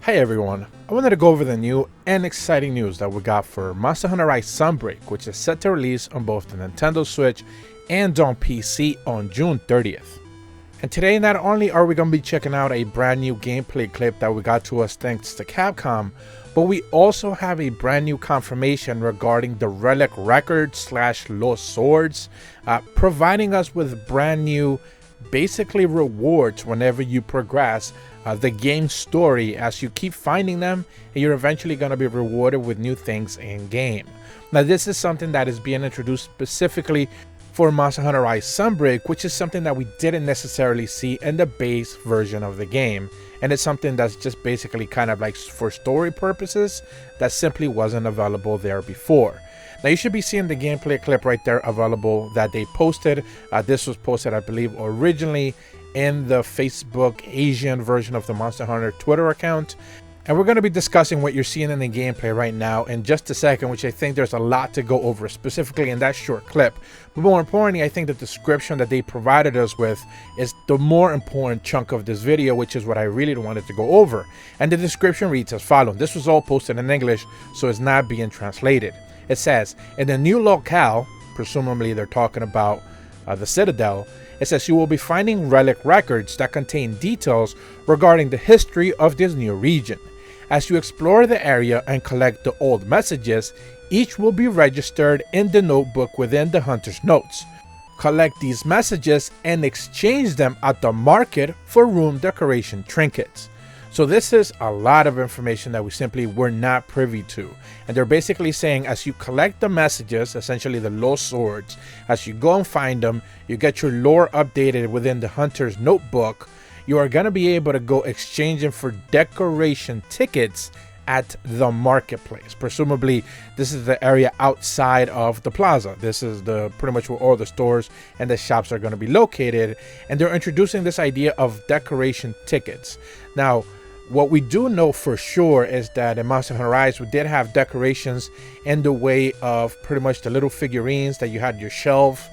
Hey everyone, I wanted to go over the new and exciting news that we got for Hunter Rise Sunbreak, which is set to release on both the Nintendo Switch and on PC on June 30th. And today not only are we going to be checking out a brand new gameplay clip that we got to us thanks to Capcom, but we also have a brand new confirmation regarding the Relic Records / Lost Swords, providing us with brand new basically rewards whenever you progress the game story, as you keep finding them and you're eventually going to be rewarded with new things in game. Now this is something that is being introduced specifically for Hunter Rise Sunbreak, which is something that we didn't necessarily see in the base version of the game, and it's something that's just basically kind of like for story purposes that simply wasn't available there before. Now you should be seeing the gameplay clip right there available that they posted. This was posted, I believe, originally in the Facebook Asian version of the Monster Hunter Twitter account. And we're going to be discussing what you're seeing in the gameplay right now in just a second, which I think there's a lot to go over specifically in that short clip. But more importantly, I think the description that they provided us with is the more important chunk of this video, which is what I really wanted to go over. And the description reads as follows. This was all posted in English, so it's not being translated. It says, in the new locale, presumably they're talking about the Citadel, it says you will be finding relic records that contain details regarding the history of this new region. As you explore the area and collect the old messages, each will be registered in the notebook within the hunter's notes. Collect these messages and exchange them at the market for room decoration trinkets. So this is a lot of information that we simply were not privy to. And they're basically saying as you collect the messages, essentially the lost swords, as you go and find them, you get your lore updated within the hunter's notebook, you are going to be able to go exchange them for decoration tickets at the marketplace. Presumably this is the area outside of the plaza. This is the pretty much where all the stores and the shops are going to be located, and they're introducing this idea of decoration tickets. Now what we do know for sure is that in Monster Hunter Rise we did have decorations in the way of pretty much the little figurines that you had your shelf.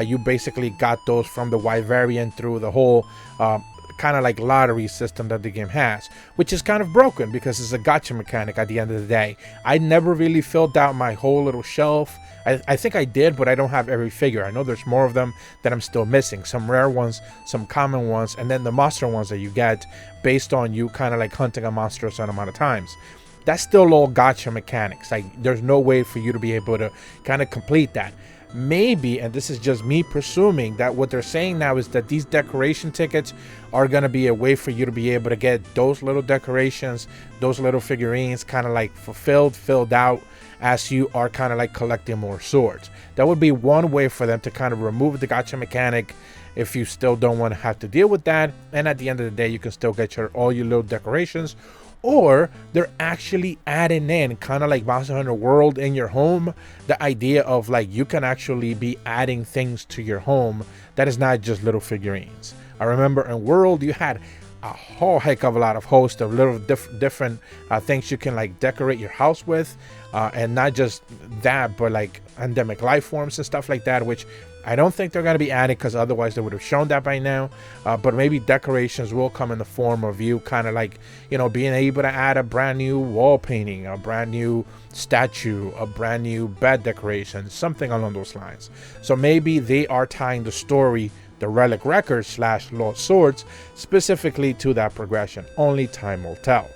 You basically got those from the Wyverian through the whole kind of like lottery system that the game has, which is kind of broken because it's a gacha mechanic at the end of the day. I never really filled out my whole little shelf. I think I did, but I don't have every figure. I know there's more of them that I'm still missing. Some rare ones, some common ones, and then the monster ones that you get based on you kind of like hunting a monster a certain amount of times. That's still all gacha mechanics. Like there's no way for you to be able to kind of complete that. Maybe, and this is just me presuming, that what they're saying now is that these decoration tickets are going to be a way for you to be able to get those little decorations, those little figurines kind of like filled out as you are kind of like collecting more swords. That would be one way for them to kind of remove the gacha mechanic if you still don't want to have to deal with that, and at the end of the day you can still get all your little decorations. Or they're actually adding in kind of like Monster Hunter World in your home, the idea of like you can actually be adding things to your home that is not just little figurines. I remember in World you had a whole heck of a lot of hosts of little different things you can like decorate your house with, and not just that, but like endemic life forms and stuff like that, which I don't think they're going to be adding because otherwise they would have shown that by now. But maybe decorations will come in the form of you kind of like, you know, being able to add a brand new wall painting, a brand new statue, a brand new bed decoration, something along those lines. So maybe they are tying the story, the Relic Records / Lost Swords, specifically to that progression. Only time will tell.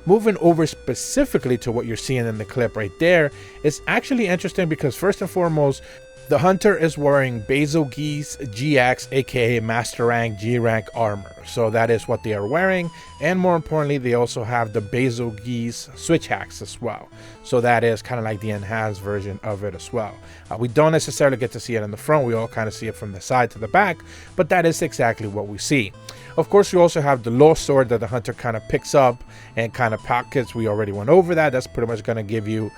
Moving over specifically to what you're seeing in the clip right there, it's actually interesting because first and foremost, the hunter is wearing Basil Geese GX, aka Master Rank G Rank armor. So that is what they are wearing, and more importantly they also have the Basil Geese switch axe as well. So that is kind of like the enhanced version of it as well. We don't necessarily get to see it in the front, we all kind of see it from the side to the back, but that is exactly what we see. Of course, you also have the lost sword that the hunter kind of picks up and kind of pockets. We already went over that. That's pretty much going to give you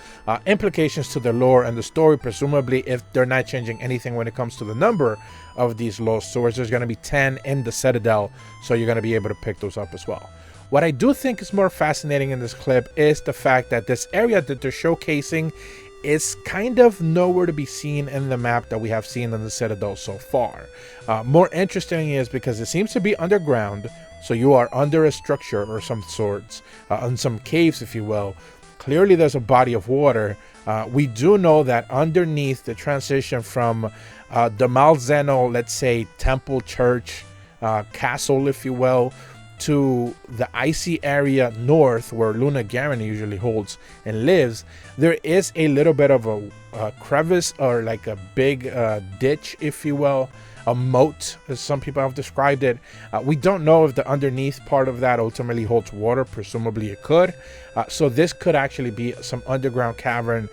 implications to the lore and the story, presumably if they're not changing anything when it comes to the number of these lost swords. There's going to be 10 in the Citadel, so you're going to be able to pick those up as well. What I do think is more fascinating in this clip is the fact that this area that they're showcasing is kind of nowhere to be seen in the map that we have seen in the Citadel so far. More interesting is because it seems to be underground, So you are under a structure or some sorts, on some caves, if you will. Clearly there's a body of water. We do know that underneath the transition from the Malzeno, let's say, temple, church, castle, if you will, to the icy area north where Luna Garen usually holds and lives, there is a little bit of a crevice, or like a big ditch, if you will, a moat, as some people have described it. We don't know if the underneath part of that ultimately holds water. Presumably it could. So this could actually be some underground cavern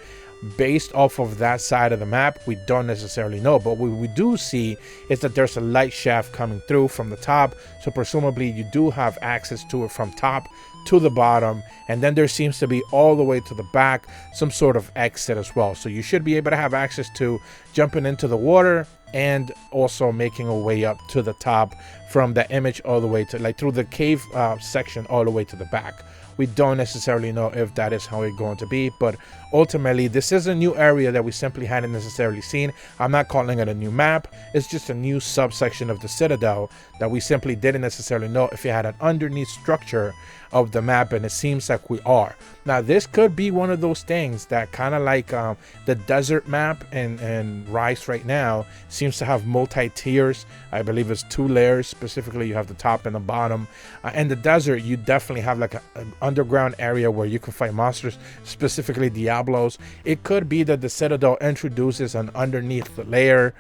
based off of that side of the map. We don't necessarily know, but what we do see is that there's a light shaft coming through from the top, so presumably you do have access to it from top to the bottom, and then there seems to be all the way to the back some sort of exit as well. So you should be able to have access to jumping into the water and also making a way up to the top from the image all the way to, like, through the cave section all the way to the back. We don't necessarily know if that is how it's going to be, but ultimately this is a new area that we simply hadn't necessarily seen. I'm not calling it a new map. It's just a new subsection of the Citadel that we simply didn't necessarily know if it had an underneath structure of the map, and it seems like we are. Now this could be one of those things that kind of like the desert map and Rise right now seems to have multi-tiers. I believe it's 2 layers. Specifically, you have the top and the bottom. And the desert, you definitely have like an underground area where you can fight monsters, specifically Diablos. It could be that the Citadel introduces an underneath layer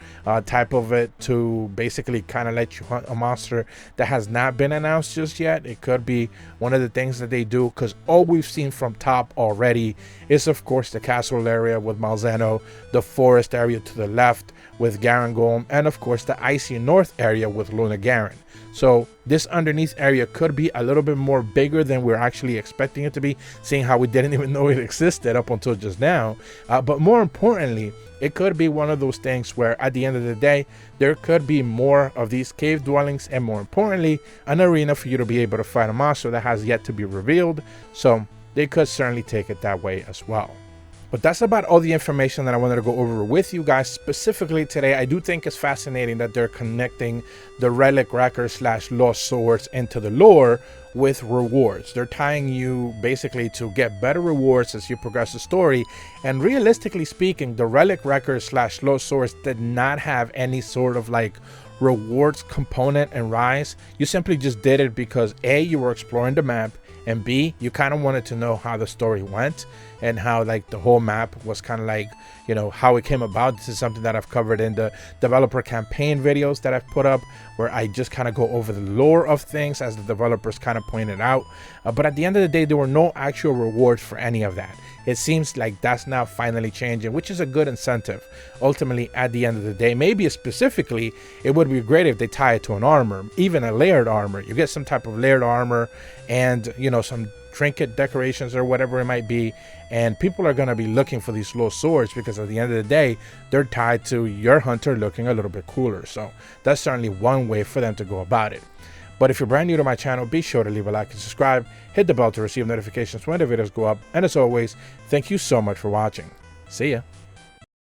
type of it to basically kind of let you hunt a monster that has not been announced just yet. It could be one of the things that they do, because all we've seen from top already is, of course, the castle area with Malzeno, the forest area to the left with Garangolm, and of course the icy north area with Luna Garen. So this underneath area could be a little bit more bigger than we're actually expecting it to be, seeing how we didn't even know it existed up until just now. But more importantly, it could be one of those things where at the end of the day, there could be more of these cave dwellings, and more importantly, an arena for you to be able to fight a monster that has yet to be revealed. So they could certainly take it that way as well. But that's about all the information that I wanted to go over with you guys specifically today. I do think it's fascinating that they're connecting the relic records / lost swords into the lore with rewards. They're tying you basically to get better rewards as you progress the story. And realistically speaking, the relic records / lost swords did not have any sort of like rewards component in Rise. You simply just did it because A, you were exploring the map, and B, you kind of wanted to know how the story went and how like the whole map was kind of like, you know, how it came about. This is something that I've covered in the developer campaign videos that I've put up, where I just kind of go over the lore of things as the developers kind of pointed out. But at the end of the day, there were no actual rewards for any of that. It seems like that's now finally changing, which is a good incentive. Ultimately, at the end of the day, maybe specifically, it would be great if they tie it to an armor, even a layered armor. You get some type of layered armor and, you know, some trinket decorations or whatever it might be, and people are going to be looking for these lost swords because at the end of the day, they're tied to your hunter looking a little bit cooler. So that's certainly one way for them to go about it. But if you're brand new to my channel, be sure to leave a like and subscribe, hit the bell to receive notifications when the videos go up, and as always, thank you so much for watching. See ya.